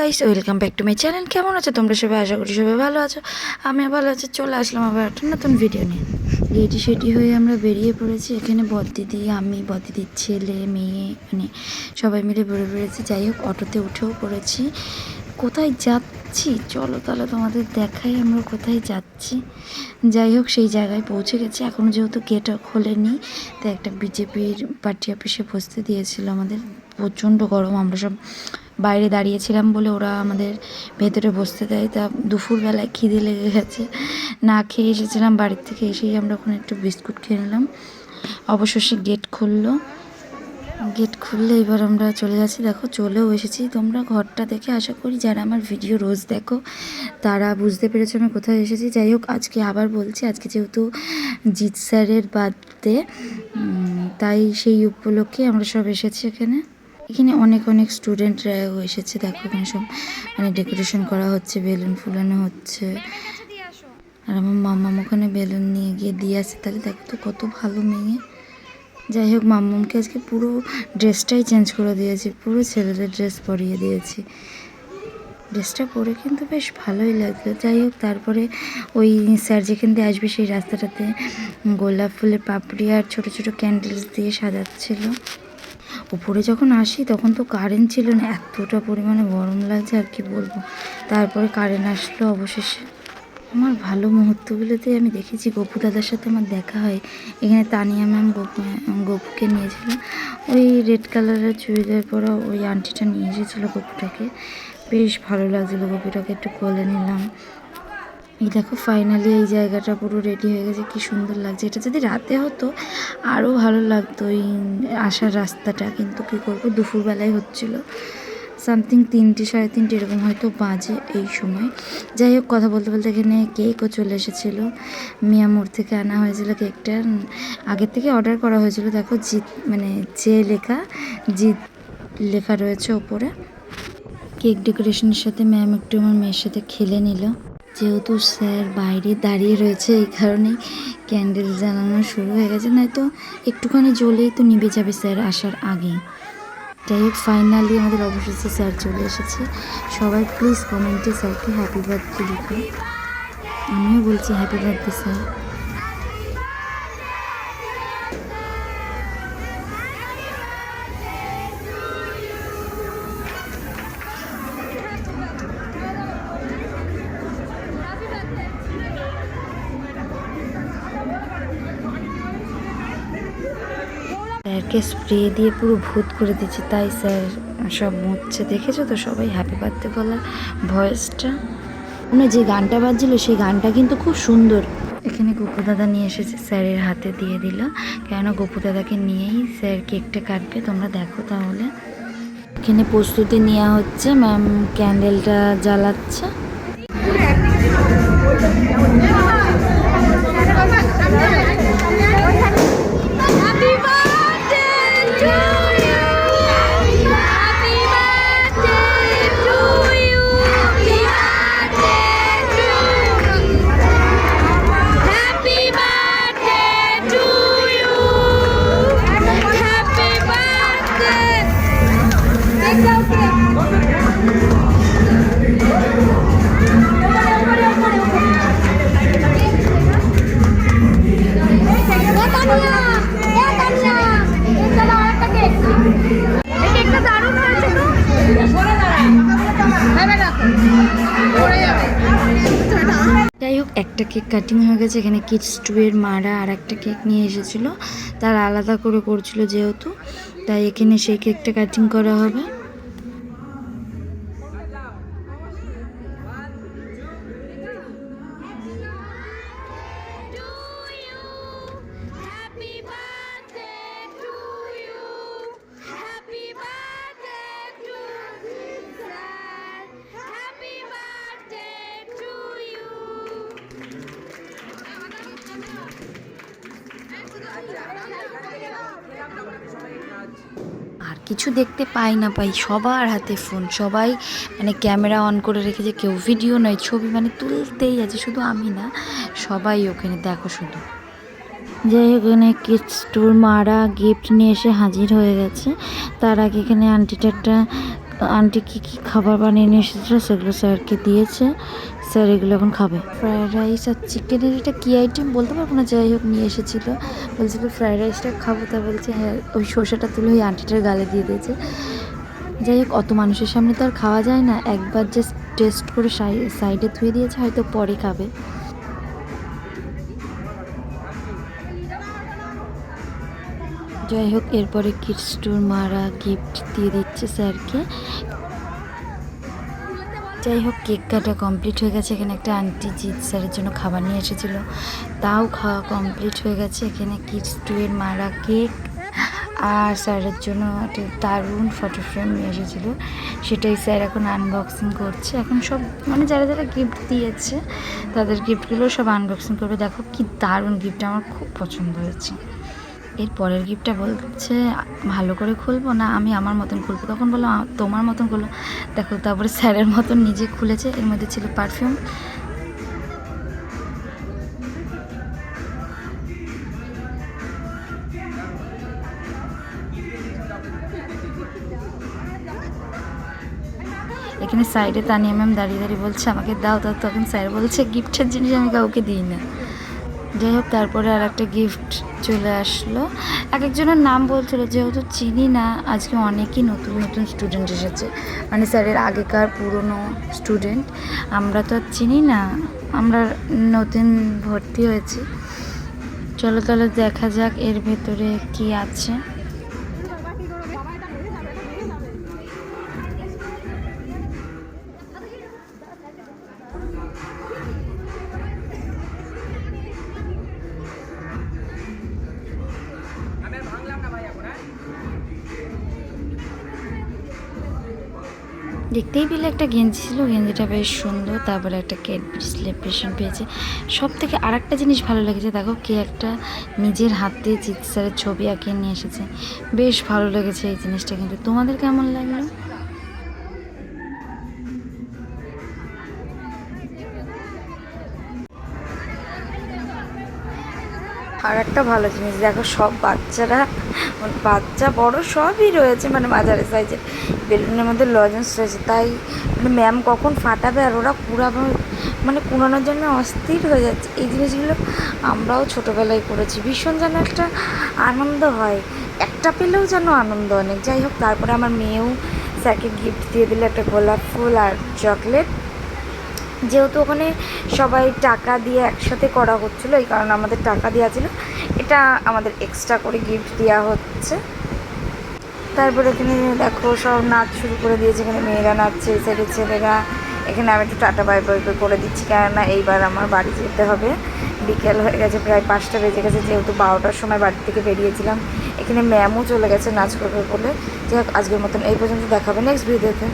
Guys, welcome back to my channel. কেমন আছো তোমরা সবাই? আশা করি সবাই ভালো আছো। আমিও ভালো আছি। চলে আসলাম আবার একটা নতুন ভিডিও নিয়ে। রেডি সেটি হয়ে আমরা বেরিয়ে পড়েছি। এখানে বড়দিদি, আমি, বড়দিদির ছেলে, মেয়ে, মানে সবাই মিলে বেরিয়ে পড়েছি। যাই হোক, অটোতে উঠেও পড়েছি। কোথায় যাচ্ছি চলো তাহলে তোমাদের দেখাই আমরা কোথায় যাচ্ছি। যাই হোক, সেই জায়গায় পৌঁছে গেছি। এখনও যেহেতু গেট খোলেনি, তাই একটা বিজেপির পার্টি অফিসে বসতে দিয়েছিল আমাদের। প্রচণ্ড গরম, আমরা সব বাইরে দাঁড়িয়েছিলাম বলে ওরা আমাদের ভেতরে বসতে দেয়। তা দুপুরবেলায় খিদে লেগে গেছে, না খেয়ে এসেছিলাম। বাড়ির থেকে এসেই আমরা ওখানে একটু বিস্কুট খেয়ে নিলাম। অবশেষে গেট খুললো। গেট খুললে এবার আমরা চলে যাচ্ছি। দেখো, চলেও এসেছি। তোমরা ঘরটা দেখে আশা করি যারা আমার ভিডিও রোজ দেখো তারা বুঝতে পেরেছো আমি কোথায় এসেছি। যাই হোক, আজকে আবার বলছি, আজকে যেহেতু জিৎ স্যারের বার্থডে, তাই সেই উপলক্ষে আমরা সব এসেছি এখানে। এখানে অনেক অনেক স্টুডেন্টরাও এসেছে। দেখো, এখানে সব মানে ডেকোরেশন করা হচ্ছে, বেলুন ফুলানো হচ্ছে। আর আমার মাম্মাম ওখানে বেলুন নিয়ে গিয়ে দিয়ে আসছে। তাহলে দেখো তো কত ভালো মেয়ে। যাই হোক, মাম্মামকে আজকে পুরো ড্রেসটাই চেঞ্জ করে দিয়েছি, পুরো ছেলেদের ড্রেস পরিয়ে দিয়েছি। ড্রেসটা পরে কিন্তু বেশ ভালোই লাগলো। যাই হোক, তারপরে ওই স্যার যেখান দিয়ে আসবে সেই রাস্তাটাতে গোলাপ ফুলের পাপড়ি আর ছোটো ছোটো ক্যান্ডেলস দিয়ে সাজাচ্ছিল। উপরে যখন আসি তখন তো কারেন্ট ছিল না, এতটা পরিমাণে গরম লাগছে আর কি বলবো। তারপরে কারেন্ট আসলো অবশেষে। আমার ভালো মুহূর্তগুলোতে আমি দেখেছি গপু দাদার সাথে আমার দেখা হয়। এখানে তানিয়া ম্যাম গপুকে নিয়েছিল। ওই রেড কালারের চুড়িদার পরা ওই আন্টিটা নিয়ে এসেছিলো গপুটাকে। বেশ ভালো লাগছিলো, গপুটাকে একটু কোলে নিলাম। এই দেখো, ফাইনালি এই জায়গাটা পুরো রেডি হয়ে গেছে। কি সুন্দর লাগছে। এটা যদি রাতে হতো আরও ভালো লাগতো এই আসার রাস্তাটা, কিন্তু কী করবো, দুপুরবেলায় হচ্ছিলো। সামথিং 3টে, 3:30 এরকম হয়তো বাজে এই সময়। যাই হোক, কথা বলতে বলতে এখানে কেকও চলে এসেছিলো। মিয়ামোর থেকে আনা হয়েছিল কেকটা, আগের থেকে অর্ডার করা হয়েছিল। দেখো, জিৎ মানে যে লেখা, জিৎ লেখা রয়েছে ওপরে। কেক ডেকোরেশনের সাথে ম্যাম একটু আমার মেয়ের সাথে খেলে নিল। যেহেতু স্যার বাইরে দাঁড়িয়ে রয়েছে, এই কারণেই ক্যান্ডেল জ্বালানো শুরু হয়ে গেছে, নয়তো একটুখানি জ্বলেই তো নিভে যাবে স্যার আসার আগে। যাই হোক, ফাইনালি আমাদের অবশেষে স্যার চলে এসেছে। সবাই প্লিজ কমেন্টে স্যারকে হ্যাপি বার্থডে লিখো। আমিও বলছি হ্যাপি বার্থডে স্যার। স্যারকে স্প্রে দিয়ে পুরো ভূত করে দিচ্ছে, তাই স্যার সব মুছছে। দেখেছো তো সবাই হ্যাপি বার্থডে বলার ভয়েসটা, মানে যে গানটা বাজছিল সেই গানটা কিন্তু খুব সুন্দর। এখানে গপু দাদা নিয়ে এসেছে, স্যারের হাতে দিয়ে দিল। কেন গপু দাদাকে নিয়েই স্যার কেকটা কাটবে, তোমরা দেখো তাহলে। এখানে প্রস্তুতি নেওয়া হচ্ছে, ম্যাম ক্যান্ডেলটা জ্বালাচ্ছে। যাই হোক, একটা কেক কাটিং হয়ে গেছে। এখানে কিডস 2 এর মারা আর একটা কেক নিয়ে এসেছিলো, তার আলাদা করে করছিল যেহেতু, তাই এখানে সেই কেকটা কাটিং করা হবে। আর কিছু দেখতে পাই না পাই, সবার হাতে ফোন, সবাই মানে ক্যামেরা অন করে রেখেছে, কেউ ভিডিও নয় ছবি মানে তুলতেই আছে। শুধু আমি না, সবাই ওখানে দেখো শুধু। যাই হোক, এখানে কিডস 2 মারা গিফট নিয়ে এসে হাজির হয়ে গেছে। তার আগে এখানে আন্টিটা একটা আন্টি কী কী খাবার বানিয়ে নিয়ে এসেছিলো সেগুলো স্যারকে দিয়েছে। স্যার এগুলো এখন খাবে। ফ্রায়েড রাইস আর চিকেনের এটা কী আইটেম বলতে পারবো না, যাই হোক নিয়ে এসেছিলো। বলছিল ফ্রায়েড রাইসটা খাবো, তা বলছে হ্যাঁ। ওই শসাটা তুলে ওই আন্টিটার গালে দিয়ে দিয়েছে। যাই হোক, অত মানুষের সামনে তো আর খাওয়া যায় না, একবার জাস্ট টেস্ট করে সাইডে ধুয়ে দিয়েছে, হয়তো পরে খাবে। যাই হোক, এরপরে কিডস টুর মারা গিফট দিয়ে দিচ্ছে স্যারকে। যাই হোক, কেক কাটা কমপ্লিট হয়ে গেছে। এখানে একটা আন্টি জিৎ স্যারের জন্য খাবার নিয়ে এসেছিলো, তাও খাওয়া কমপ্লিট হয়ে গেছে। এখানে কিডস টুয়ের মারা কেক আর স্যারের জন্য একটা দারুণ ফটো ফ্রেম নিয়ে এসেছিলো, সেটাই স্যার এখন আনবক্সিং করছে। এখন সব মানে যারা যারা গিফট দিয়েছে তাদের গিফটগুলো সব আনবক্সিং করবে। দেখো কি দারুণ গিফট, আমার খুব পছন্দ হয়েছে। এর পরের গিফটটা বলছে ভালো করে খুলবো না আমি আমার মতন খুলবো, তখন বললো তোমার মতন খুলবো। দেখো, তারপরে স্যারের মতন নিজে খুলেছে। এর মধ্যে ছিল পারফিউম। এখানে সাইডে তানিয়া ম্যাম দাঁড়িয়ে দাঁড়িয়ে বলছে আমাকে দাও, তখন স্যার বলছে গিফটের জিনিস আমি কাউকে দিই না। যাই হোক, তারপরে আর একটা গিফট চলে আসলো। এক একজনের নাম বলছিল, যেহেতু চিনি না, আজকে অনেকই নতুন নতুন স্টুডেন্ট এসেছে, মানে স্যারের আগেকার পুরনো স্টুডেন্ট। আমরা তো আর চিনি না, আমরা নতুন ভর্তি হয়েছি। চলো তাহলে দেখা যাক এর ভেতরে কি আছে। দেখতেই পেলে একটা গেঞ্জি ছিল, গেঞ্জিটা বেশ সুন্দর। তারপরে একটা ক্যাডবেরি সেলিব্রেশন পেয়েছে। সব থেকে আর একটা জিনিস ভালো লেগেছে, দেখো কে একটা নিজের হাতে জিৎ স্যারের ছবি আঁকিয়ে নিয়ে এসেছে, বেশ ভালো লেগেছে এই জিনিসটা। কিন্তু তোমাদের কেমন লাগলো? আর একটা ভালো জিনিস দেখো, সব বাচ্চারা, বাচ্চা বড় সবই রয়েছে, মানে মাঝারি সাইজের বেলুনের মধ্যে লজেন্স রয়েছে। তাই মানে ম্যাম কখন ফাটাবে, আর ওরা পুরানো মানে কুড়ানোর জন্য অস্থির হয়ে যাচ্ছে। এই জিনিসগুলো আমরাও ছোটোবেলায় করেছি, ভীষণ যেন একটা আনন্দ হয়, একটা পেলেও যেন আনন্দ অনেক। যাই হোক, তারপরে আমার মেয়েও স্যারকে গিফট দিয়ে দিল একটা গোলাপ ফুল আর চকলেট। যেহেতু ওখানে সবাই টাকা দিয়ে একসাথে করা হচ্ছিলো, এই কারণে আমাদের টাকা দেওয়া ছিল, এটা আমাদের এক্সট্রা করে গিফট দেওয়া হচ্ছে। তারপরে এখানে দেখো সব নাচ শুরু করে দিয়েছে, এখানে মেয়েরা নাচছে, এই সাইডের ছেলেরা। এখানে আমি একটু টাটা বাই বাই করে দিচ্ছি, কেননা এইবার আমার বাড়ি যেতে হবে। বিকেল হয়ে গেছে, প্রায় 5টা বেজে গেছে, যেহেতু 12টার সময় বাড়ি থেকে বেরিয়েছিলাম। এখানে ম্যামও চলে গেছে নাচ করবে বলে। যাই হোক, আজকের মতন এই পর্যন্ত, দেখাবে নেক্সট ভিডিওতে।